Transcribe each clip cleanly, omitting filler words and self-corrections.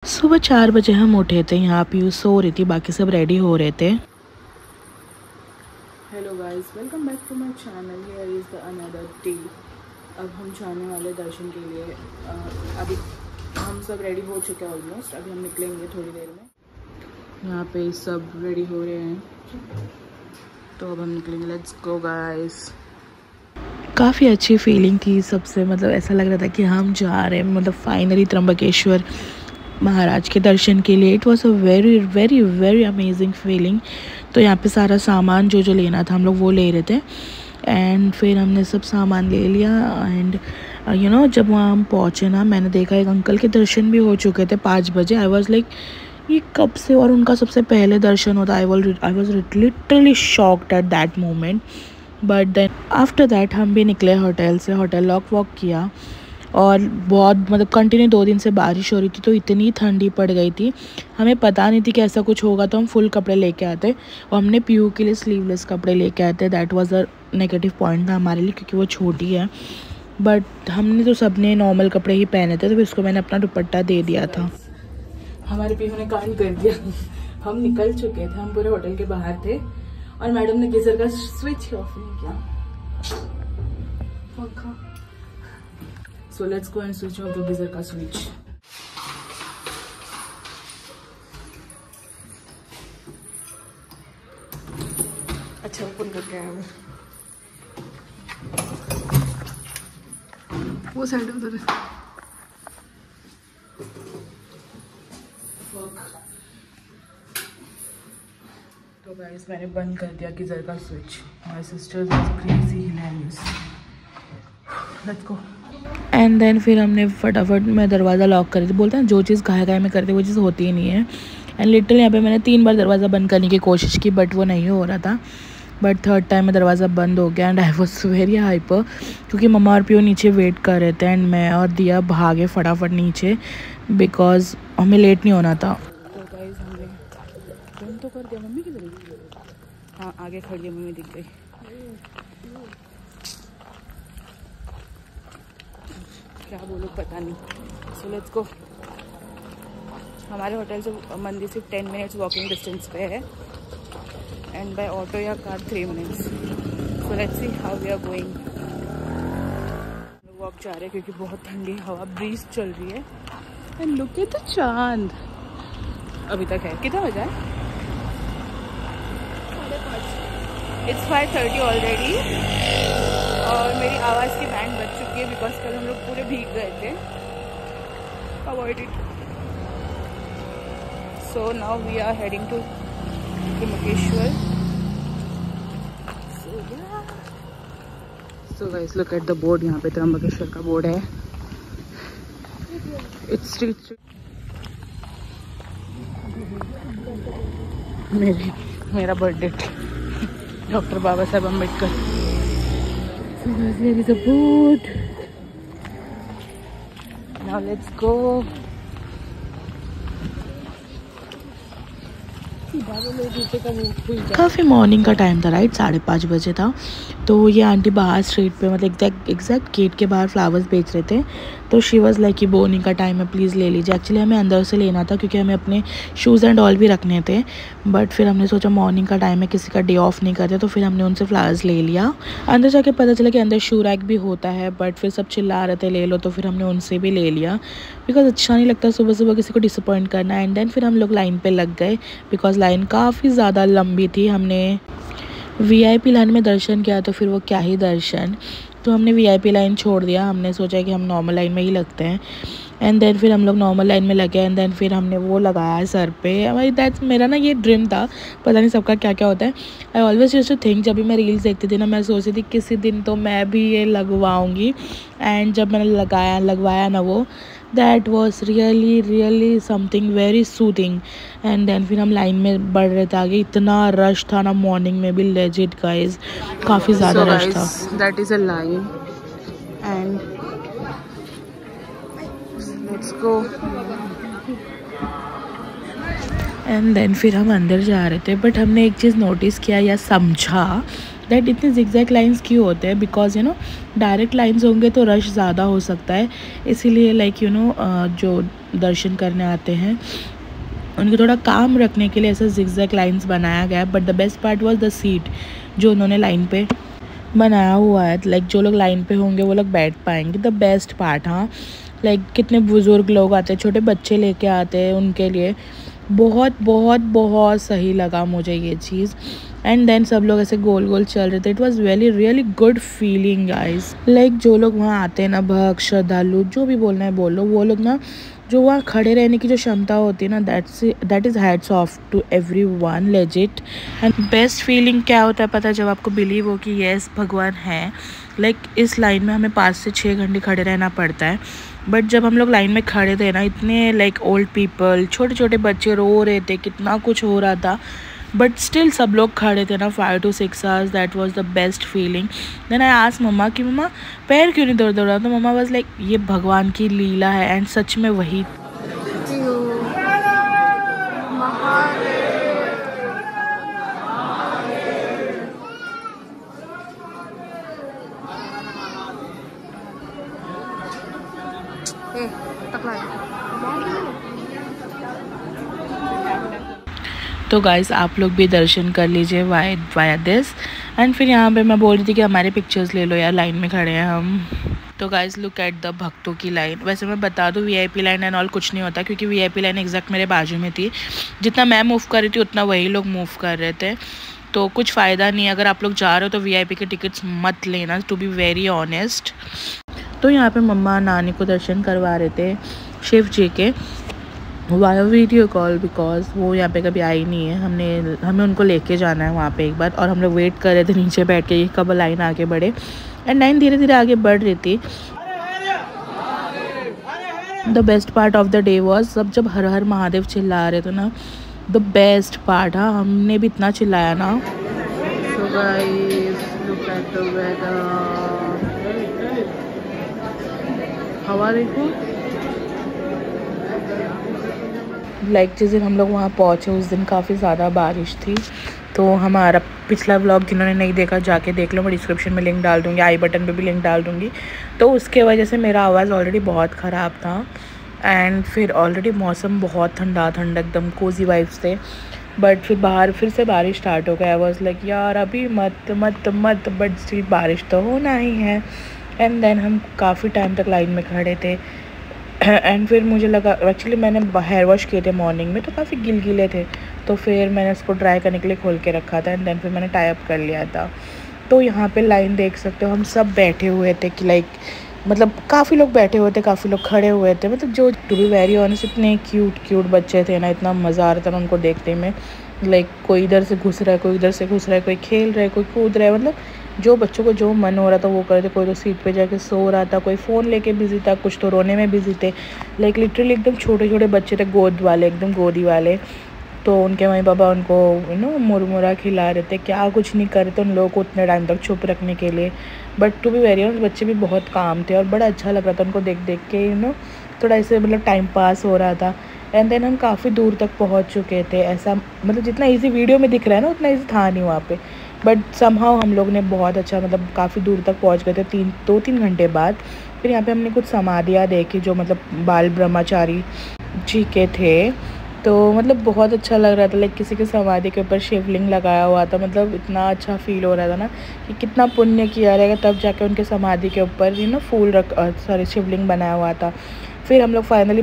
सुबह 4 बजे हम उठे थे। यहाँ पीयू सो रही थी, बाकी सब रेडी हो रहे थे। Hello guys, welcome back to my channel. Here is the another day. अब हम जाने वाले दर्शन के लिए। अभी हम सब रेडी हो चुके हैं ऑलमोस्ट। अभी हम निकलेंगे थोड़ी देर में। यहाँ पे सब रेडी हो रहे हैं, तो अब हम निकलेंगे। Let's go guys. काफ़ी अच्छी फीलिंग थी सबसे, मतलब ऐसा लग रहा था कि हम जा रहे हैं, मतलब फाइनली त्र्यंबकेश्वर महाराज के दर्शन के लिए। It was a very very very amazing feeling. तो यहाँ पे सारा सामान जो लेना था हम लोग वो ले रहे थे, एंड फिर हमने सब सामान ले लिया। एंड जब वहाँ हम पहुँचे ना, मैंने देखा एक अंकल के दर्शन भी हो चुके थे 5 बजे। आई वॉज लाइक ये कब से, और उनका सबसे पहले दर्शन होता। I was literally shocked at that moment. But then after that हम भी निकले होटल से। होटल लॉक वॉक किया, और बहुत मतलब कंटिन्यू 2 दिन से बारिश हो रही थी, तो इतनी ठंडी पड़ गई थी। हमें पता नहीं थी कि ऐसा कुछ होगा, तो हम फुल कपड़े लेके आते, और हमने पीयू के लिए स्लीवलेस कपड़े लेके आते। That was a negative point था हमारे लिए, क्योंकि वो छोटी है। बट हमने तो सबने नॉर्मल कपड़े ही पहने थे, तो फिर उसको मैंने अपना दुपट्टा दे दिया था। हमारे पीयू ने कांड कर दिया। हम निकल चुके थे, हम पूरे होटल के बाहर थे, और मैडम ने गीजर का स्विच ऑफ नहीं किया। So let's go and switch off the geyser का स्विच। अच्छा ओपन करके आया हूँ। वो साइड उधर है। तो गाइस मैंने बंद कर दिया गीजर का switch. My sisters was crazy hilarious. Let's go. And then फिर हमने फटाफट में दरवाज़ा लॉक कर दिया। बोलते हैं जो चीज़ घाय में करते वो चीज़ होती ही नहीं है। एंड लिटरली यहाँ पे मैंने 3 बार दरवाज़ा बंद करने की कोशिश की, बट वो नहीं हो रहा था। बट थर्ड टाइम में दरवाज़ा बंद हो गया, and I was very hyper, क्योंकि मम्मा और पियो नीचे वेट कर रहे थे, एंड मैं और दिया भागे फटाफट नीचे, बिकॉज हमें लेट नहीं होना था। तो गाइस हमने बंद तो कर दिया। मम्मी किधर है? हाँ आगे खड़ी है, मम्मी दिख गई। क्या बोलूँ पता नहीं। So let's go. हमारे होटल से मंदिर सिर्फ 10 मिनट्स वॉकिंग डिस्टेंस पे है, एंड बाय ऑटो या car 3 minutes. So let's see how we are going. Walk जा रहे हैं क्योंकि बहुत ठंडी हवा, ब्रीज चल रही है। एंड लुक एट द चांद। अभी तक है, कितना बजा है? 5:30। इट्स 5:30 ऑलरेडी, और मेरी आवाज़ की बैंड बज चुकी है, बिकॉज कल हम लोग पूरे भीग गए थे। Avoid it. So now we are heading to Trimbakeshwar. So guys look at the board. यहाँ पे त्र्यंबकेश्वर का बोर्ड है। It's street. मेरा birthday, doctor Baba Saheb Ambedkar. There is a boat. Now let's go. काफ़ी मॉर्निंग का टाइम था, राइट 5:30 बजे था। तो ये आंटी बाहर स्ट्रीट पे, मतलब एग्जैक्ट गेट के बाहर फ्लावर्स बेच रहे थे। तो शी वाज लाइक कि मॉर्निंग का टाइम है, प्लीज़ ले लीजिए। एक्चुअली हमें अंदर से लेना था, क्योंकि हमें अपने शूज़ एंड ऑल भी रखने थे। बट फिर हमने सोचा मॉर्निंग का टाइम है, किसी का डे ऑफ नहीं करते, तो फिर हमने उनसे फ्लावर्स ले लिया। अंदर जाके पता चला कि अंदर शू रैक भी होता है, बट फिर सब चिल्ला रहे थे ले लो, तो फिर हमने उनसे भी ले लिया, बिकॉज अच्छा नहीं लगता सुबह सुबह किसी को डिसअपॉइंट करना। एंड देन फिर हम लोग लाइन पे लग गए, बिकॉज लाइन काफ़ी ज़्यादा लंबी थी। हमने VIP लाइन में दर्शन किया, तो फिर वो क्या ही दर्शन, तो हमने VIP लाइन छोड़ दिया। हमने सोचा कि हम नॉर्मल लाइन में ही लगते हैं। एंड देन फिर हम लोग नॉर्मल लाइन में लगे। एंड देन फिर हमने वो लगाया सर पे। भाई दैट्स मेरा ना ये ड्रीम था, पता नहीं सबका क्या क्या होता है। I always used to think, जब भी मैं रील्स देखती थी ना, मैं सोचती थी किसी दिन तो मैं भी ये लगवाऊँगी। एंड जब मैंने लगवाया ना, वो that was really something very soothing. And then फिर हम लाइन में बढ़ रहे थे आगे। इतना रश था ना मॉर्निंग में भी, लेजिट गाइज काफ़ी ज़्यादा रश था। That is a line, and let's go. And then फिर हम अंदर जा रहे थे, बट हमने एक चीज़ नोटिस किया या समझा, दैट इतने जिगजैग लाइंस क्यों होते हैं, बिकॉज डायरेक्ट लाइंस होंगे तो रश ज़्यादा हो सकता है, इसीलिए जो दर्शन करने आते हैं उनके थोड़ा काम रखने के लिए ऐसा जिगजैग लाइंस बनाया गया है। But the best part was the seat जो उन्होंने लाइन पे बनाया हुआ है, लाइक जो लोग लाइन पे होंगे वो लोग बैठ पाएंगे। द बेस्ट पार्ट, हाँ, लाइक कितने बुज़ुर्ग लोग आते हैं, छोटे बच्चे लेके आते हैं, उनके लिए बहुत बहुत बहुत सही लगा मुझे ये चीज़। एंड देन सब लोग ऐसे गोल गोल चल रहे थे। It was very really good feeling guys. Like जो लोग वहाँ आते हैं ना, भक्त श्रद्धालु जो भी बोलना है बोलो, वो लोग ना जो वहाँ खड़े रहने की जो क्षमता होती है ना, that is hats off to every one, legit. And best feeling क्या होता है पता है, जब आपको बिलीव हो कि येस भगवान है। लाइक इस लाइन में हमें 5 से 6 घंटे खड़े रहना पड़ता है, बट जब हम लोग लाइन में खड़े थे ना, इतने लाइक ओल्ड पीपल, छोटे छोटे बच्चे रो रहे थे, कितना कुछ हो रहा था, बट स्टिल सब लोग खड़े थे ना 5 to 6 hours। That was the best feeling. Then I asked mumma कि मम्मा पैर क्यों नहीं दर्द हो रहा, तो मम्मा वाज लाइक ये भगवान की लीला है। एंड सच में वही तो गाइस आप लोग भी दर्शन कर लीजिए वाया दिस। एंड फिर यहाँ पे मैं बोल रही थी कि हमारे पिक्चर्स ले लो यार, लाइन में खड़े हैं हम। तो गाइस लुक एट द भक्तों की लाइन। वैसे मैं बता दूँ वीआईपी लाइन एंड ऑल कुछ नहीं होता, क्योंकि वीआईपी लाइन एग्जैक्ट मेरे बाजू में थी। जितना मैं मूव कर रही थी उतना वही लोग मूव कर रहे थे, तो कुछ फ़ायदा नहीं। अगर आप लोग जा रहे हो तो वीआईपी के टिकट्स मत लेना, टू बी वेरी ऑनेस्ट। तो यहाँ पे मम्मा नानी को दर्शन करवा रहे थे शिव जी के वाया वीडियो कॉल, बिकॉज वो यहाँ पे कभी आई नहीं है। हमें उनको लेके जाना है वहाँ पे एक बार, और हम लोग वेट कर रहे थे नीचे बैठ के कब लाइन आगे बढ़े। एंड लाइन धीरे धीरे आगे बढ़ रही थी। The best part of the day was सब जब हर हर महादेव चिल्ला रहे थे ना, द बेस्ट पार्ट। हाँ, हमने भी इतना चिल्लाया ना। So guys, look at the weather. हवा देखो। लाइक जिस दिन हम लोग वहाँ पहुँचे उस दिन काफ़ी ज़्यादा बारिश थी। तो हमारा पिछला व्लॉग जिन्होंने नहीं देखा जाके देख लो, मैं डिस्क्रिप्शन में लिंक डाल दूँगी, आई बटन पे भी लिंक डाल दूँगी। तो उसके वजह से मेरा आवाज़ ऑलरेडी बहुत ख़राब था। एंड फिर ऑलरेडी मौसम बहुत ठंडा एकदम कोजी वाइब्स थे। बट फिर बाहर फिर से बारिश स्टार्ट हो गया। आई वाज लाइक यार अभी मत मत मत, बट स्टिल बारिश तो होना ही है। एंड देन हम काफ़ी टाइम तक लाइन में खड़े थे। एंड फिर मुझे लगा, एक्चुअली मैंने हेयर वॉश किए थे मॉर्निंग में, तो काफ़ी गिले थे, तो फिर मैंने उसको ड्राई करने के लिए खोल के रखा था। एंड देन फिर मैंने टाई अप कर लिया था। तो यहाँ पे लाइन देख सकते हो, हम सब बैठे हुए थे कि लाइक मतलब काफ़ी लोग बैठे हुए थे, काफ़ी लोग खड़े हुए थे। मतलब जो टू बी वेरी ऑनेस्ट इतने क्यूट बच्चे थे ना, इतना मज़ा आ रहा था ना उनको देखने में। लाइक कोई इधर से घुस रहा है, कोई इधर से घुस रहा है, कोई खेल रहा है, कोई कूद रहा है। मतलब जो बच्चों को जो मन हो रहा था वो कर रहे थे। कोई तो सीट पे जाके सो रहा था, कोई फ़ोन लेके बिजी था, कुछ तो रोने में बिजी थे। लाइक लिटरली एकदम छोटे छोटे बच्चे थे, गोद वाले, एकदम गोदी वाले। तो उनके मम्मी पापा उनको मुरमुरा खिला रहे थे, क्या कुछ नहीं कर रहे थे उन लोगों को उतने टाइम तक चुप रखने के लिए। But to be very honest बच्चे भी बहुत काम थे और बड़ा अच्छा लग रहा था उनको देख देख के। थोड़ा ऐसे मतलब टाइम पास हो रहा था। एंड देन हम काफ़ी दूर तक पहुंच चुके थे। ऐसा मतलब जितना इजी वीडियो में दिख रहा है ना उतना इजी था नहीं वहाँ पे। बट समहाउ हम लोग ने बहुत अच्छा मतलब काफ़ी दूर तक पहुँच गए थे 2-3 घंटे बाद। फिर यहाँ पे हमने कुछ समाधियाँ देखी जो मतलब बाल ब्रह्मचारी जी के थे। तो मतलब बहुत अच्छा लग रहा था। लाइक किसी के समाधि के ऊपर शिवलिंग लगाया हुआ था। मतलब इतना अच्छा फील हो रहा था ना कि कितना पुण्य किया रहेगा तब जाके उनके समाधि के ऊपर फूल शिवलिंग बनाया हुआ था। फिर हम लोग फाइनली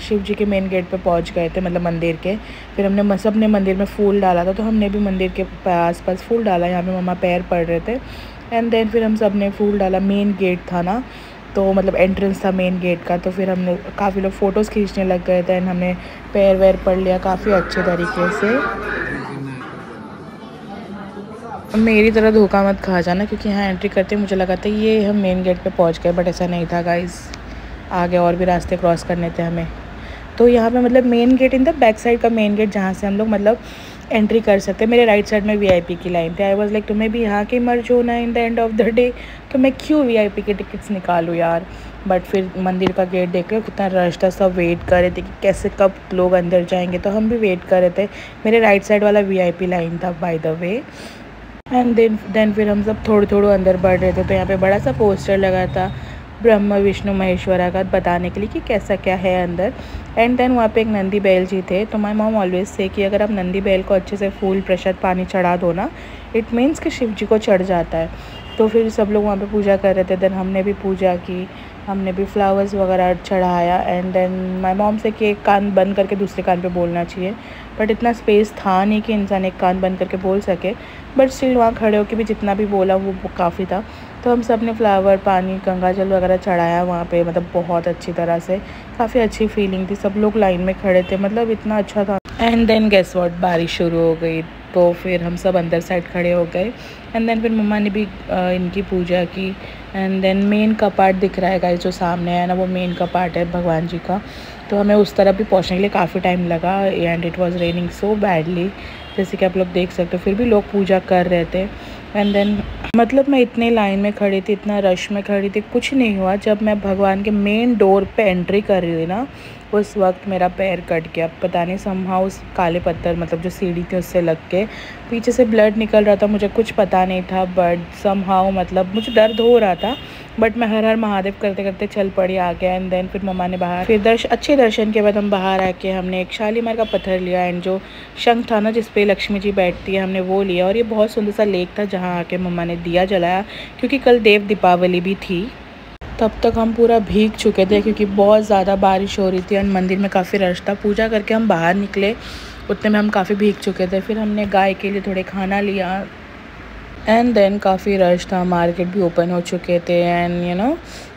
शिव जी के मेन गेट पे पहुंच गए थे, मतलब मंदिर के। फिर हमने सबने मंदिर में फूल डाला था, तो हमने भी मंदिर के आसपास फूल डाला। यहाँ पे मम्मा पैर पड़ रहे थे। एंड देन फिर हम सब ने फूल डाला। मेन गेट था ना, तो मतलब एंट्रेंस था मेन गेट का। तो फिर हमने काफ़ी लोग फ़ोटोज़ खींचने लग गए थे। एंड हमने पैर वैर पढ़ लिया काफ़ी अच्छे तरीके से। मेरी तरह धोखा मत खा जाना, क्योंकि यहाँ एंट्री करते मुझे लगा था ये हम मेन गेट पे पहुँच गए, बट ऐसा नहीं था गाइस। आगे और भी रास्ते क्रॉस करने थे हमें। तो यहाँ पे मतलब main get in the back side का मेन गेट जहाँ से हम लोग मतलब एंट्री कर सकते हैं। मेरे राइट साइड में वीआईपी की लाइन थी। आई वाज लाइक तुम्हें भी यहाँ के मर्ज होना है in the end of the day, तो मैं क्यों वीआईपी के टिकट्स निकालूँ यार। बट फिर मंदिर का गेट देख लो कितना रश था, सब वेट कर रहे थे कि कैसे कब लोग अंदर जाएंगे। तो हम भी वेट कर रहे थे। मेरे राइट साइड वाला वीआईपी लाइन था by the way. And then फिर हम सब थोड़े अंदर बढ़ रहे थे। तो यहाँ पे बड़ा सा पोस्टर लगा था ब्रह्मा विष्णु महेश्वरा का, बताने के लिए कि कैसा क्या है अंदर। एंड देन वहाँ पे एक नंदी बैल जी थे। तो माई मॉम ऑलवेज से कि अगर आप नंदी बैल को अच्छे से फूल प्रसाद पानी चढ़ा दो ना, इट मीन्स कि शिव जी को चढ़ जाता है। तो फिर सब लोग वहाँ पे पूजा कर रहे थे। देन हमने भी पूजा की, हमने भी फ्लावर्स वगैरह चढ़ाया। एंड देन माई मॉम से कि एक कान बंद करके दूसरे कान पे बोलना चाहिए, बट इतना स्पेस था नहीं कि इंसान एक कान बंद करके बोल सके। बट स्टिल वहाँ खड़े होकर भी जितना भी बोला वो काफ़ी था। तो हम सब ने फ्लावर, पानी, गंगा जल वगैरह चढ़ाया वहाँ पे, मतलब बहुत अच्छी तरह से। काफ़ी अच्छी फीलिंग थी, सब लोग लाइन में खड़े थे, मतलब इतना अच्छा था। एंड देन गेस व्हाट, बारिश शुरू हो गई। तो फिर हम सब अंदर साइड खड़े हो गए। एंड देन फिर मम्मा ने भी इनकी पूजा की। एंड देन मेन कपाट दिख रहा है गाइस जो सामने है ना, वो मेन कपाट है भगवान जी का। तो हमें उस तरफ भी पहुंचने के लिए काफ़ी टाइम लगा। And it was raining so badly, जैसे कि आप लोग देख सकते हो, फिर भी लोग पूजा कर रहे थे। एंड देन मतलब मैं इतने लाइन में खड़ी थी, इतना रश में खड़ी थी, कुछ नहीं हुआ। जब मैं भगवान के मेन डोर पे एंट्री कर रही थी ना, उस वक्त मेरा पैर कट गया। पता नहीं समहाउ उस काले पत्थर, मतलब जो सीढ़ी थी उससे लग के पीछे से ब्लड निकल रहा था। मुझे कुछ पता नहीं था, बट समहाउ मतलब मुझे दर्द हो रहा था, बट मैं हर हर महादेव करते करते चल पड़ी आगे। एंड देन फिर मम्मा ने बाहर, फिर अच्छे दर्शन के बाद हम बाहर आके हमने एक शालीमार का पत्थर लिया। एंड जो शंख था ना जिसपे लक्ष्मी जी बैठती है, हमने वो लिया। और ये बहुत सुंदर सा लेक था जहाँ आके मम्मा ने दिया जलाया, क्योंकि कल देव दीपावली भी थी। तब तक हम पूरा भीग चुके थे क्योंकि बहुत ज़्यादा बारिश हो रही थी। एंड मंदिर में काफ़ी रश था। पूजा करके हम बाहर निकले, उतने में हम काफ़ी भीग चुके थे। फिर हमने गाय के लिए थोड़े खाना लिया। एंड देन काफ़ी रश था, मार्केट भी ओपन हो चुके थे। एंड यू नो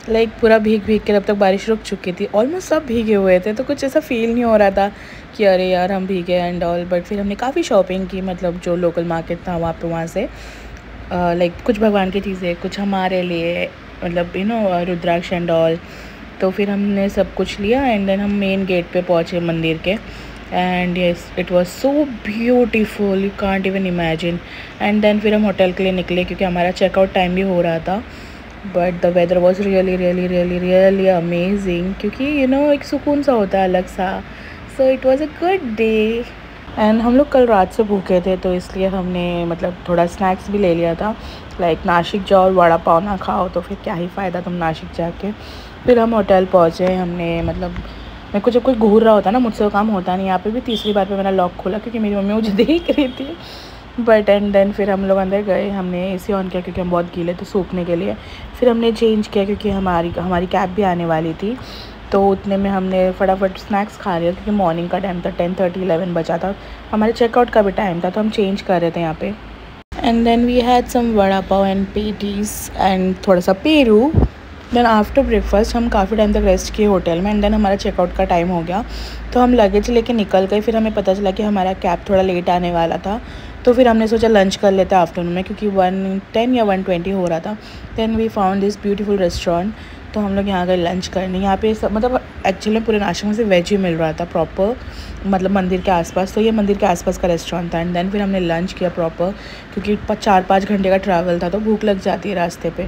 लाइक पूरा भीग भीग के, तब तक बारिश रुक चुकी थी, ऑलमोस्ट सब भीगे हुए थे। तो कुछ ऐसा फील नहीं हो रहा था कि अरे यार हम भीगे एंड ऑल। बट फिर हमने काफ़ी शॉपिंग की, मतलब जो लोकल मार्केट था वहाँ से लाइक कुछ भगवान की चीज़ें, कुछ हमारे लिए, मतलब you know rudraksha and all. तो फिर हमने सब कुछ लिया। एंड देन हम मेन गेट पे पहुँचे मंदिर के। And yes, it was so beautiful, you can't even imagine. And then फिर हम होटल के लिए निकले क्योंकि हमारा चेकआउट टाइम भी हो रहा था। But the weather was really really really really amazing, क्योंकि यू नो एक सुकून सा होता है अलग सा। So it was a good day. And हम लोग कल रात से भूखे थे, तो इसलिए हमने मतलब थोड़ा स्नैक्स भी ले लिया था। लाइक नासिक जाओ और वड़ा पाव ना खाओ तो फिर क्या ही फ़ायदा तुम नासिक जाके। फिर हम होटल पहुँचे। हमने मतलब मेरे को जब कोई घूर रहा होता ना, मुझसे वो काम होता नहीं। यहाँ पे भी तीसरी बार पे मेरा लॉक खोला क्योंकि मेरी मम्मी मुझे देख रही थी। बट एंड देन फिर हम लोग अंदर गए। हमने एसी ऑन किया क्योंकि हम बहुत गीले थे सूखने के लिए। फिर हमने चेंज किया क्योंकि हमारी कैब भी आने वाली थी। तो उतने में हमने फटाफट स्नैक्स खा लिया क्योंकि मॉर्निंग का टाइम था, 10:30 11 बजा था। हमारे चेकआउट का भी टाइम था, तो हम चेंज कर रहे थे यहाँ पे। And then we had some vada pav and patties and थोड़ा सा पेरू। देन आफ्टर ब्रेकफास्ट हम काफ़ी टाइम तक रेस्ट किए होटल में। एंड देन हमारा चेकआउट का टाइम हो गया, तो हम लगेज लेके निकल गए। फिर हमें पता चला कि हमारा कैब थोड़ा लेट आने वाला था, तो फिर हमने सोचा लंच कर लेते हैं आफ्टरनून में, क्योंकि 1:10 या 1:20 हो रहा था। Then we found this beautiful restaurant. तो हम लोग यहाँ गए लंच करने। यहाँ पे सब मतलब एक्चुअली पूरे नाश्ते में से वेज ही मिल रहा था प्रॉपर, मतलब मंदिर के आसपास। तो ये मंदिर के आसपास का रेस्टोरेंट था। एंड देन फिर हमने लंच किया प्रॉपर, क्योंकि 4-5 घंटे का ट्रैवल था तो भूख लग जाती है रास्ते पे।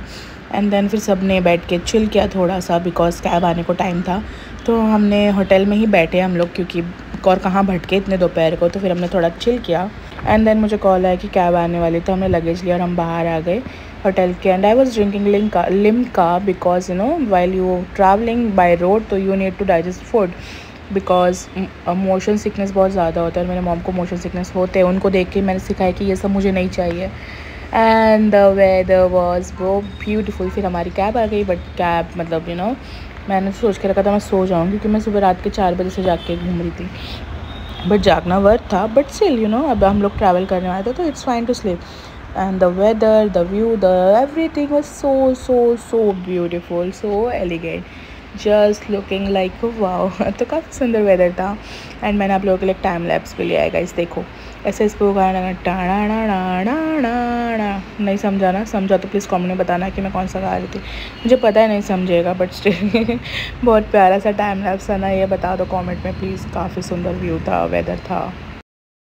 एंड देन फिर सब ने बैठ के चिल किया थोड़ा सा, बिकॉज कैब आने को टाइम था। तो हमने होटल में ही बैठे हम लोग, क्योंकि और कहाँ भटके इतने दोपहर को। तो फिर हमने थोड़ा चिल किया। एंड देन मुझे कॉल आया कि कैब आने वाली, तो हमने लगेज लिया और हम बाहर आ गए होटल के। And I was drinking Limca because you know while you travelling by road तो you need to digest food, because motion sickness बहुत ज़्यादा होता है। मेरे मॉम को मोशन सिकनेस होते हैं, उनको देख के मैंने सिखाया कि ये सब मुझे नहीं चाहिए। एंड द वेदर वॉज वो ब्यूटीफुल। फिर हमारी कैब आ गई, बट कैब मतलब यू नो मैंने सोच के रखा था मैं सो जाऊँ, क्योंकि मैं सुबह रात के 4 बजे से जाग के घूम रही थी। बट जागना वर्थ था, बट स्टिल यू नो अब हम लोग ट्रैवल करने वाले थे तो it's fine to sleep. And the weather, the view, the everything was so so so beautiful, so elegant, just looking like wow. तो काफ़ी सुंदर वेदर था। एंड मैंने आप लोगों के लिए टाइम लैप्स भी लिया है गाइस, देखो ऐसे इस पर गाना नहीं समझा ना, समझा तो प्लीज़ कमेंट में बताना कि मैं कौन सा गा रही थी। मुझे पता है नहीं समझेगा, बट स्टिल बहुत प्यारा सा टाइम लैप्स था ना, ये बता दो कमेंट में प्लीज़। काफ़ी सुंदर व्यू था, वेदर था।